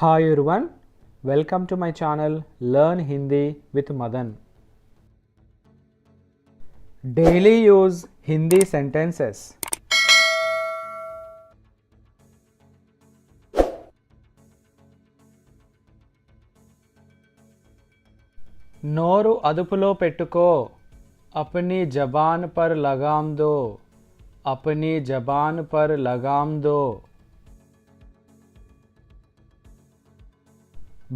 Hi everyone, welcome to my channel Learn Hindi with Madan. Daily use Hindi sentences. నోరు అదుపులో పెట్టుకో, अपनी जबान पर लगाम दो, अपनी जबान पर लगाम दो.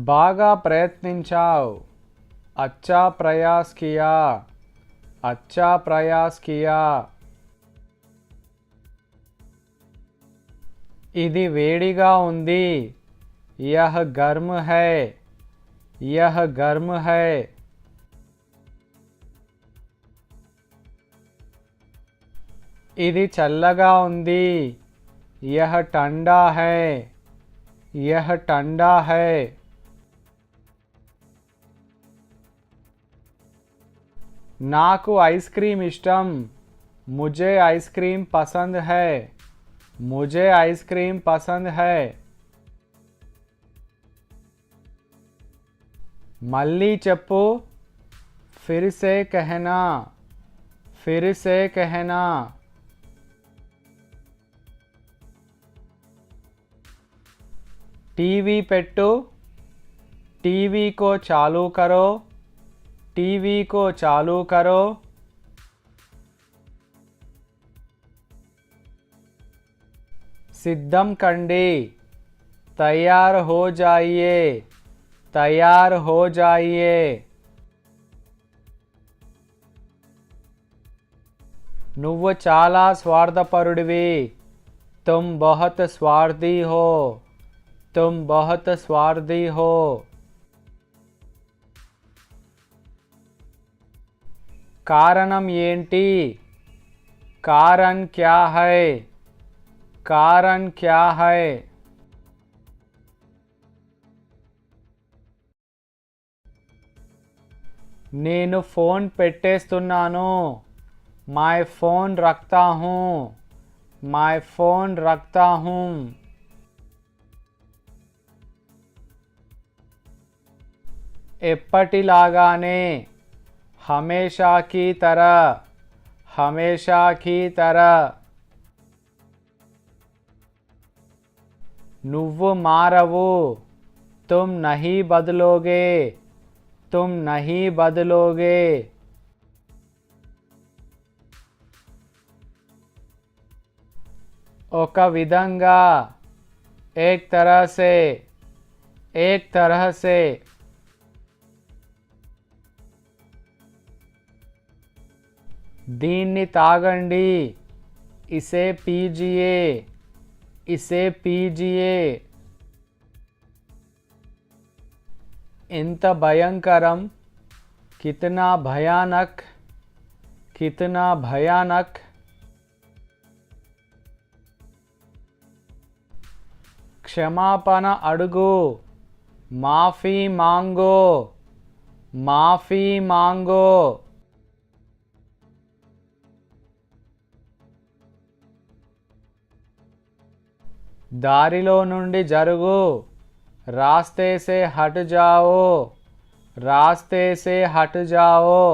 బాగా ప్రయత్నించావ్, अच्छा प्रयास किया, अच्छा प्रयास किया. ఇది వేడిగా ఉంది, यह गर्म है, यह गर्म है. ఇది చల్లగా ఉంది, यह ठंडा है, यह ठंडा है. నాకు ఐస్ క్రీమ్ ఇష్టం, मुझे आइसक्रीम पसंद है, मुझे आइसक्रीम पसंद है. మళ్ళీ చెప్పు, फिर से कहना, फिर से कहना. टीवी పెట్టు, टीवी को चालू करो, टीवी को चालू करो. सिद्धम कंडी, तैयार हो जाइए, तैयार हो जाइए. నువ్వు చాలా స్వార్థపరుడివి, तुम बहुत स्वार्थी हो, तुम बहुत स्वार्थी हो. कारणम ఏంటి, कारण क्या है, कारण क्या है. నేను ఫోన్ పెట్టేస్తున్నాను, मैं फ़ोन रखता हूँ, मैं फ़ोन रखता हूँ. ఎప్పటిలాగానే, हमेशा की तरह, हमेशा की तरह. నువ్వు మారవు, तुम नहीं बदलोगे, तुम नहीं बदलोगे. ఒక విధంగా, एक तरह से, एक तरह से. దీన్ని తాగండి, इसे पीजिए, इसे पीजिए. ఎంత భయంకరం, कितना भयानक, कितना भयानक. క్షమాపణ అడుగు, माफ़ी मांगो, माफ़ी मांगो. దారిలో నుండి జరుగు, रास्ते से हट जाओ, रास्ते से हट जाओ.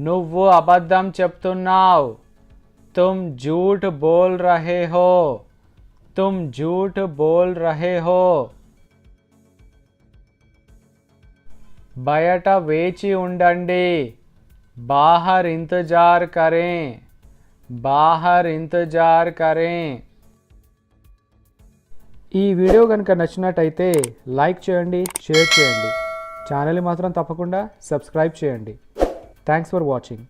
నువ్వు అబద్ధం చెప్తున్నావు, तुम झूठ बोल रहे हो, तुम झूठ बोल रहे हो. బయట వేచి ఉండండి, बाहर इंतजार करें, बाहर इंतजार करें. ఈ వీడియో కనుక నచ్చినట్టయితే లైక్ చేయండి, షేర్ చేయండి. ఛానల్ని మాత్రం తప్పకుండా సబ్స్క్రైబ్ చేయండి. Thanks for watching.